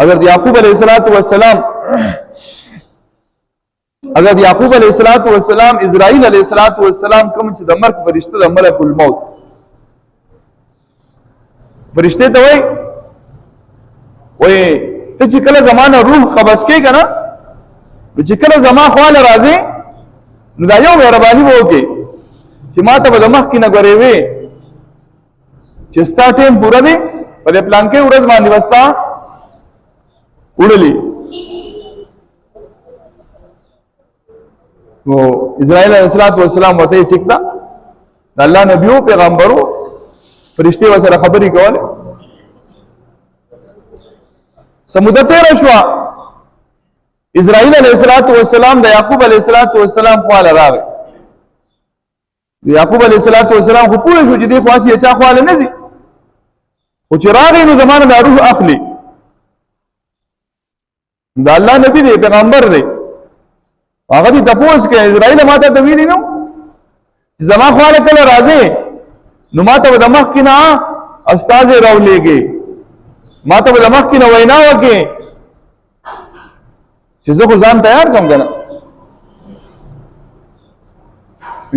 حضرت یعقوب علیہ السلام اسرائیل علیہ السلام کوم چې د مرګ فرشته د ملک الموت فرشته ته وای ته چې کله زمانه روح قبض کې کنه چې کله زما خواله راځي نو دا یو مهرباني وکړي چې ما ته د مخ کې نه غوري وي چې ستا ټیم پوره دی په دې پلان کې ورځ باندې وستا وړلې نو اسرائیل علیہ السلام ورته ټیک دا د الله نبیو پیغمبرو فرشتي وسره خبرې کوله سموده تیر شو اسرائیل علیہ السلام د یعقوب علیہ السلام خواله راغی یعقوب علیہ السلام خو پوه شو چې دې خاصه چا خواله نه زی خو چې راغی نو زمانه د روح اخلي دا الله نبی دی پیغمبر دی هغه دې تاسو کې اسرائیل ماته د ویلی نو چې زما خواله کله راځي نو ماته د مخ کې نه استاد راولېږي ماته د مخ کې نه وینا وکي چې زه خو ځان تیار کوم کنه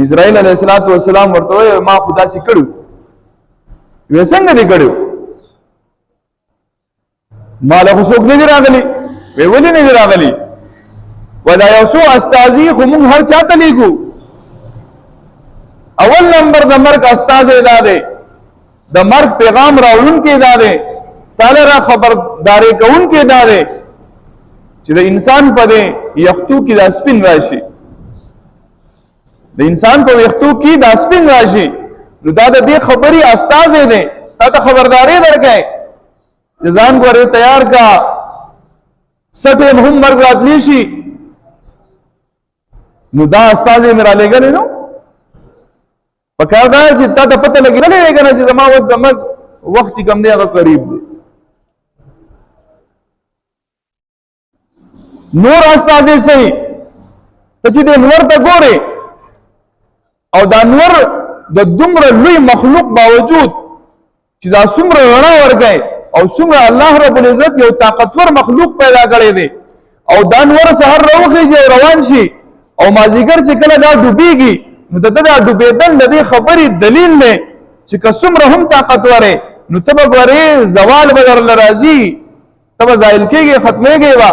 اسرائیل علیہ السلام ورته ما خدا سي کړو وې څنګه دې کړو مال خو څوک نه راغلي وې ولې نه راغلي ودا یوسو استازي خو موږ هر چاته لیکو اول نمبر د مرګ استاد ادا د مرګ پیغام راوړون کې ادا تعالی را خبرداري کوون کې ادا چې د انسان په دې یختو کې د سپین راشي د انسان په یختو کې د سپین راشي نو دا د دې خبري استاد دی تا ته خبرداري درکې چې ځان غوړې تیار کا سټه هم مرګ راتلی شي نو دا استاد یې مرا لګل نو پکار دا چې تا ته پته لګی نه کنه چې زما اوس د مرګ وخت کم دی هغه قریب دی نور استاد یې صحیح ته چې د نور ته ګوره او دا نور د دومره لوی مخلوق باوجود چې دا څومره رڼا ورګي او څومره الله رب العزت یو طاقتور مخلوق پیدا کړی دی او دا نور سحر راوخیږي روان شي او مازیګر چې کله دا ډوبېږي نو دا ډوبېدل د دې خبرې دلیل نه چې که څومره هم طاقتور نو ته به ګورې زوال به درله راځي ته به زایل کېږي ختمېږي وا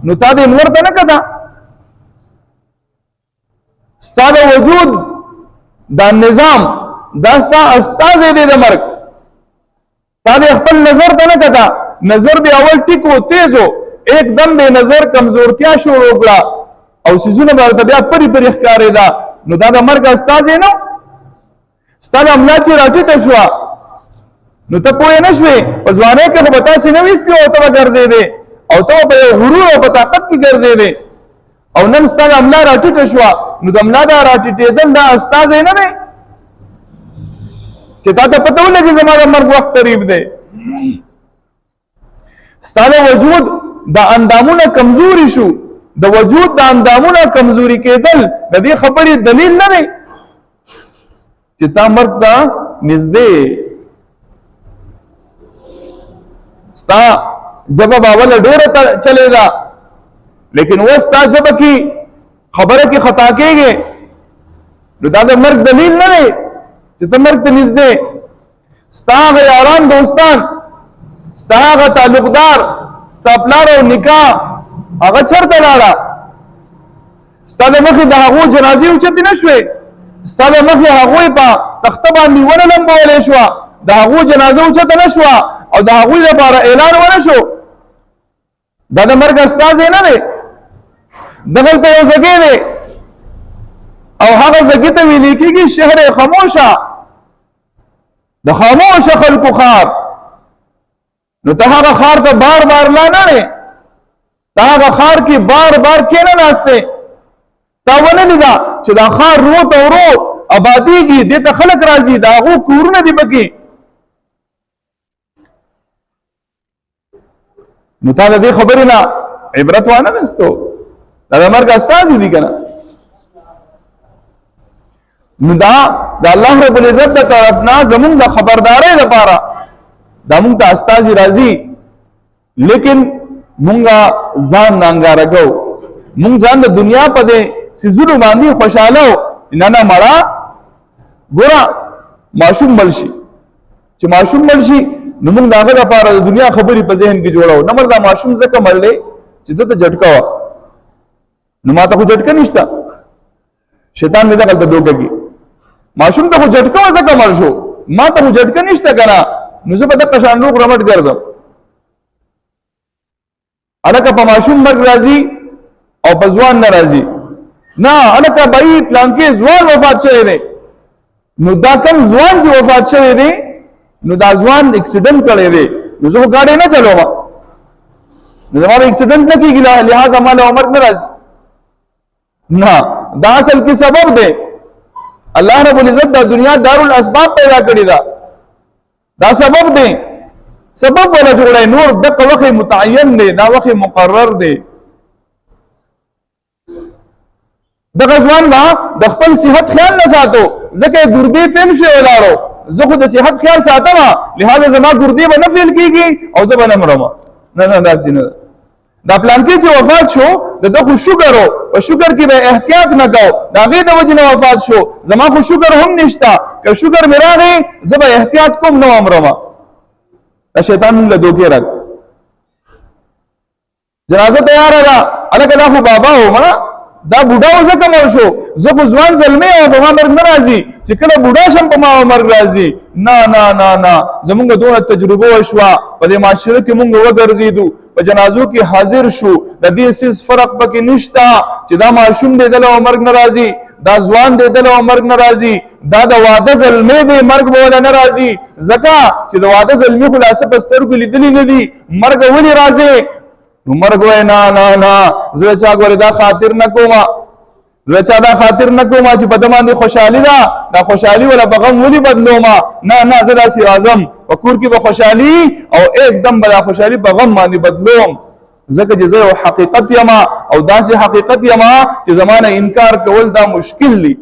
نو تا دې نور ته نه کته ستا د وجود دا نظام دا ستا استازی دی د مرګ تا دې خپل نظر ته نه کته نظر دې اول ټیک و تیز و एकदम به نظر کمزورتیا شروع کړه او سيزونه به بیا پری پری ښکارېدا نو دا د مرګ استازی نو ستا د املا چې راټیټه شوه نو ته پوه نه شوې په ځوانۍ کې خو به تاسې نه ویستې او ته به ګرځېدې او ته په غرور او په طاقت کې ګرځېدې او نن ستا د املا راټیټه شوه نو د املا دا راټیټېدل دا استازی نه دی چې تا ته پته ولګي زما د مرګ وخت قریب دی ستا د وجود د اندامونه کمزوري شو د وجود د اندامونه کمزوري کېدل د دې خبرې دلیل نه دی چې تا مرګ ته نږدې ستا جبه باوله ډېره چلېده لیکن اوس ستا جبه کې خبره کې خطا کېږي نو دا د مرګ دلیل نه دی چې ته مرګ ته نږدې ستا هغه یاران دوستان ستا هغه تعلقدار ستا پلار او نکاح هغه چرته لاړه ستا د مخې د هغو جنازې اوچتې نه شوې ستا د مخې هغوی په تخته باندې ونه لمبولې شوه د هغو جنازه اوچته نه شوه او د هغوی لپاره اعلان ونه شو دا د مرګ استازی نه دی دغلته یو ځګی دی او هغه ځګي ته ویل کېږي شهر خاموشه د خاموشه خلکو خار نو ته هغه خار ته بار بار لا نه تا هغه خار کې بار بار کېنه ناسته تا ونه لیدا چې دا خار رو ته ورو آبادیږي دې ته خلک راځي دا هغو کورونه دي پکې نو تا د دې خبرې نه عبرت وانه غوښتو دا د مرګ استازي دي کنه نو دا د الله رب العزت د طرف نه زمونږ د خبردارۍ لپاره دا مونږ ته استازي راځي لیکن مونږه ځان نانګاره کو مونږ ځان د دنیا په دې سيزونو باندې خوشاله نه نه مړه ګوره ماشوم ملشي چې ماشوم ملشي نو موږ داغه لپاره د دنیا خبرې په ذهن کې جوړو نه مردا ماشوم زکه مړلې چې ته جټکا وا نو ماته خو جټکا نشته شیطان دې دغه دوکه کې ماشوم ته خو جټکا زکه مړ شو ماته خو جټکا نشته کنه نو زه په دغه شان روغ رمټ ګرځم الکه په ماشوم مرګ راځي او په ځوان ناراضي نه الکه بای پلان کې ځوان وفات شوی دی نو دا کم ځوان چې وفات شوی دی نو دا ځوان اکسیډنټ کړی دی نو زه ګاډي نه چلوم نو زموږ اکسیډنټ نه کیږي لہذا مال عمر نه راځي نه دا اصل کې سبب دی الله رب العزت د دنیا دارالاسباب پیدا کړی دا سبب دی سبب ولا جوړای نور دغه وخت متعین دی دا وخت مقرر دی دغه ځوان با د خپل صحت خیال نه ساتو ځکه ګردې فیل شي ولاړو زه خو د صحت خیال ساتم لہذا زما ګردې به نه فیل کیږي او زه به نه مرم نه نه داسې نه دا پلان کې چې وفات شو دغه شوګر او شوګر کې به احتیاط نه کو دا غي د وجه نه وفات شو زما خو شوګر هم نشتا که شوګر میراغي زه به احتیاط کوم نه امرم دا شیطان له دوکې راغ جنازه تیار ده الکه دا خو بابا و ما دا بوډا وزکه مر شو زه خو ځوان زلمی او په ما مرګ ناراضي چې کله بوډا شم په ما مرګ راځي نه نه نه نه زمونږ دوه تجربه وشوه په دې معاشره کې مونږ وګرځیدو په جنازو کې حاضر شو د دې سیس فرق پکې نشتا چې دا معشوم دی دله مرګ ناراضي دا ځوان دی دله مرګ ناراضي دا د واده زلمی دی مرګ بوله ناراضي ځکه چې د واده زلمی خلاصه په سترګو لیدلی نه دي مرګ ولې راځي نو مرګ وای نه نه نه زه چا ګورې دا خاطر نه کوم زه چا دا خاطر نه کوم چې په دې باندې خوشحالي ده دا خوشحالي ولا بغم ولې بدلوم نه نه زه داسې اعظم په کور کې به خوشحالي او एकदम به خوشحالي په غم باندې بدلوم ځکه چې زه حقیقت یم او داسې حقیقت یم چې زمانه انکار کول دا مشکل دی